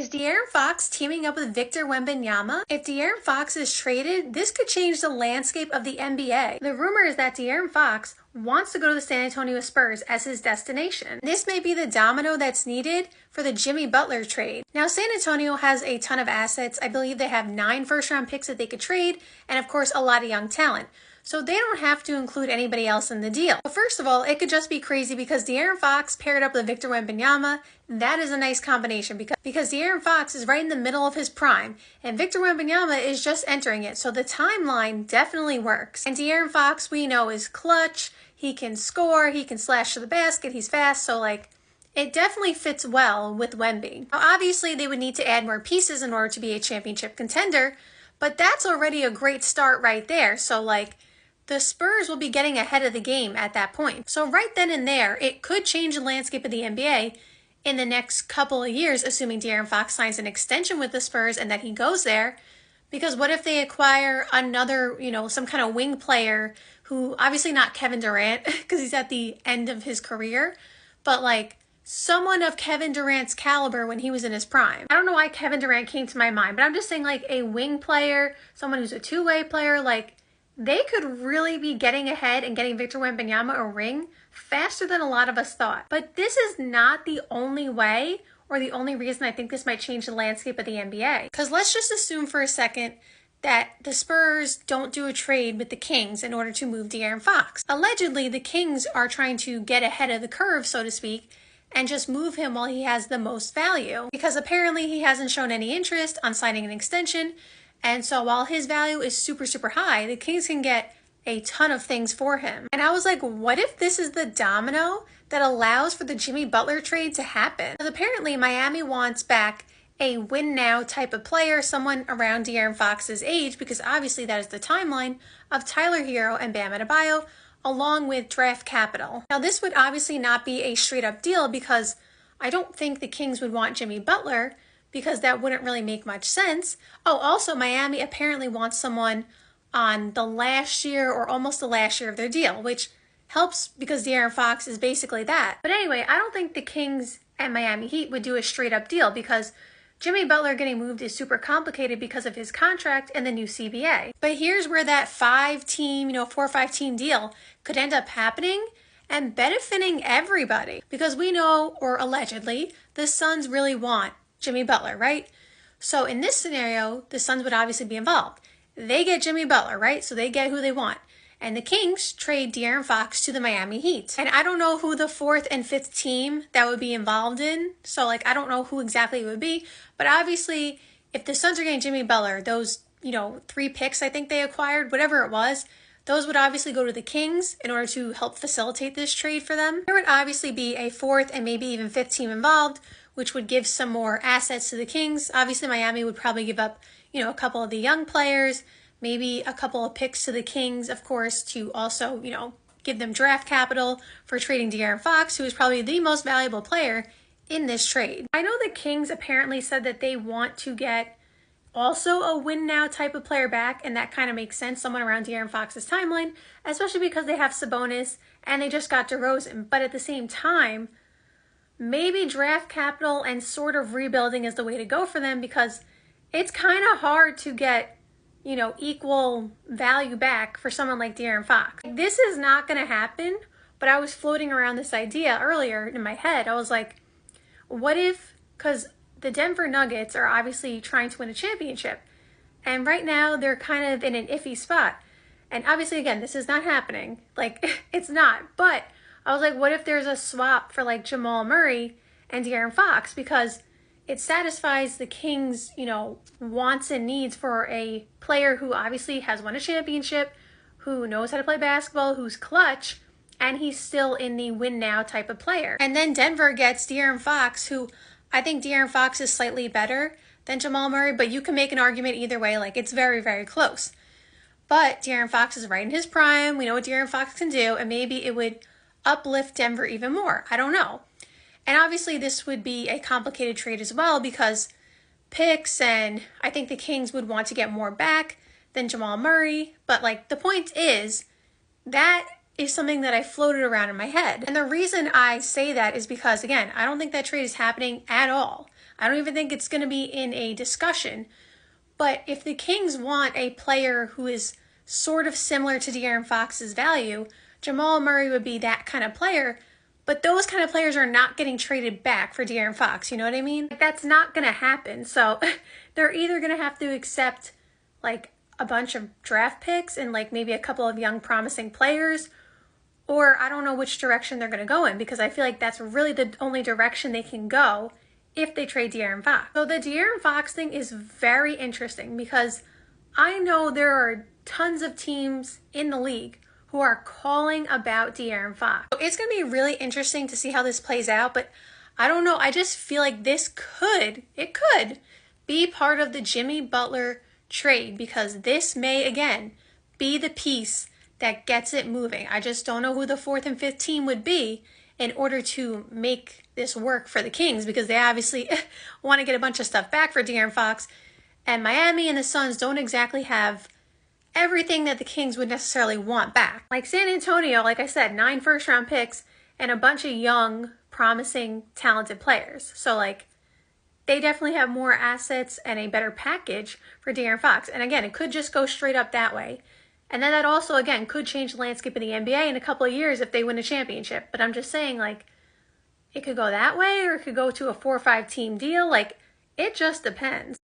Is De'Aaron Fox teaming up with Victor Wembanyama? If De'Aaron Fox is traded, this could change the landscape of the NBA. The rumor is that De'Aaron Fox wants to go to the San Antonio Spurs as his destination. This may be the domino that's needed for the Jimmy Butler trade. Now, San Antonio has a ton of assets. I believe they have 9 first-round picks that they could trade, and of course, a lot of young talent. So they don't have to include anybody else in the deal. But first of all, it could just be crazy because De'Aaron Fox paired up with Victor Wembanyama. That is a nice combination because De'Aaron Fox is right in the middle of his prime and Victor Wembanyama is just entering it. So the timeline definitely works. And De'Aaron Fox, we know, is clutch. He can score. He can slash to the basket. He's fast. So it definitely fits well with Wemby. Now, obviously, they would need to add more pieces in order to be a championship contender, but that's already a great start right there. So the Spurs will be getting ahead of the game at that point. So right then and there, it could change the landscape of the NBA in the next couple of years, assuming De'Aaron Fox signs an extension with the Spurs and that he goes there. Because what if they acquire another, some kind of wing player who, obviously not Kevin Durant, because he's at the end of his career, but someone of Kevin Durant's caliber when he was in his prime. I don't know why Kevin Durant came to my mind, but I'm just saying a wing player, someone who's a two-way player, they could really be getting ahead and getting Victor Wembanyama a ring faster than a lot of us thought. But this is not the only way or the only reason I think this might change the landscape of the NBA. Because let's just assume for a second that the Spurs don't do a trade with the Kings in order to move De'Aaron Fox. Allegedly, the Kings are trying to get ahead of the curve, so to speak, and just move him while he has the most value. Because apparently he hasn't shown any interest on signing an extension. And so while his value is super, super high, the Kings can get a ton of things for him. And I was like, what if this is the domino that allows for the Jimmy Butler trade to happen? Because apparently Miami wants back a win now type of player, someone around De'Aaron Fox's age, because obviously that is the timeline of Tyler Hero and Bam Adebayo, along with draft capital. Now this would obviously not be a straight up deal because I don't think the Kings would want Jimmy Butler, because that wouldn't really make much sense. Oh, also Miami apparently wants someone on the last year or almost the last year of their deal, which helps because De'Aaron Fox is basically that. But anyway, I don't think the Kings and Miami Heat would do a straight up deal because Jimmy Butler getting moved is super complicated because of his contract and the new CBA. But here's where that 4 or 5 team deal could end up happening and benefiting everybody. Because we know, or allegedly, the Suns really want Jimmy Butler, right? So in this scenario, the Suns would obviously be involved. They get Jimmy Butler, right? So they get who they want. And the Kings trade De'Aaron Fox to the Miami Heat. And I don't know who the 4th and 5th team that would be involved in. So I don't know who exactly it would be. But obviously, if the Suns are getting Jimmy Butler, those, 3 picks I think they acquired, whatever it was, those would obviously go to the Kings in order to help facilitate this trade for them. There would obviously be a 4th and maybe even 5th team involved, which would give some more assets to the Kings. Obviously, Miami would probably give up, a couple of the young players, maybe a couple of picks to the Kings, of course, to also, give them draft capital for trading De'Aaron Fox, who is probably the most valuable player in this trade. I know the Kings apparently said that they want to get also a win now type of player back, and that kind of makes sense, someone around De'Aaron Fox's timeline, especially because they have Sabonis and they just got DeRozan. But at the same time, maybe draft capital and sort of rebuilding is the way to go for them because it's kind of hard to get, equal value back for someone like De'Aaron Fox. This is not going to happen, but I was floating around this idea earlier in my head. I was like, what if, because the Denver Nuggets are obviously trying to win a championship, and right now they're kind of in an iffy spot. And obviously, again, this is not happening. It's not. But I was like, what if there's a swap for Jamal Murray and De'Aaron Fox? Because it satisfies the Kings, wants and needs for a player who obviously has won a championship, who knows how to play basketball, who's clutch, and he's still in the win now type of player. And then Denver gets De'Aaron Fox, who I think De'Aaron Fox is slightly better than Jamal Murray, but you can make an argument either way. It's very, very close. But De'Aaron Fox is right in his prime. We know what De'Aaron Fox can do, and maybe it would uplift Denver even more. I don't know. And obviously this would be a complicated trade as well because picks, and I think the Kings would want to get more back than Jamal Murray. But the point is that is something that I floated around in my head. And the reason I say that is because, again, I don't think that trade is happening at all. I don't even think it's going to be in a discussion. But if the Kings want a player who is sort of similar to De'Aaron Fox's value, Jamal Murray would be that kind of player. But those kind of players are not getting traded back for De'Aaron Fox, you know what I mean? Like, that's not going to happen. So they're either going to have to accept like a bunch of draft picks and like maybe a couple of young promising players, or I don't know which direction they're going to go in, because I feel like that's really the only direction they can go if they trade De'Aaron Fox. So the De'Aaron Fox thing is very interesting because I know there are tons of teams in the league who are calling about De'Aaron Fox. So it's going to be really interesting to see how this plays out, but I don't know. I just feel like it could be part of the Jimmy Butler trade, because this may, again, be the piece that gets it moving. I just don't know who the 4th and 5th team would be in order to make this work for the Kings, because they obviously want to get a bunch of stuff back for De'Aaron Fox, and Miami and the Suns don't exactly have everything that the Kings would necessarily want back. Like San Antonio, like I said, 9 first-round picks and a bunch of young, promising, talented players. So like, they definitely have more assets and a better package for De'Aaron Fox. And again, it could just go straight up that way. And then that also, again, could change the landscape of the NBA in a couple of years if they win a championship. But I'm just saying, like, it could go that way, or it could go to a 4 or 5 team deal. Like, it just depends.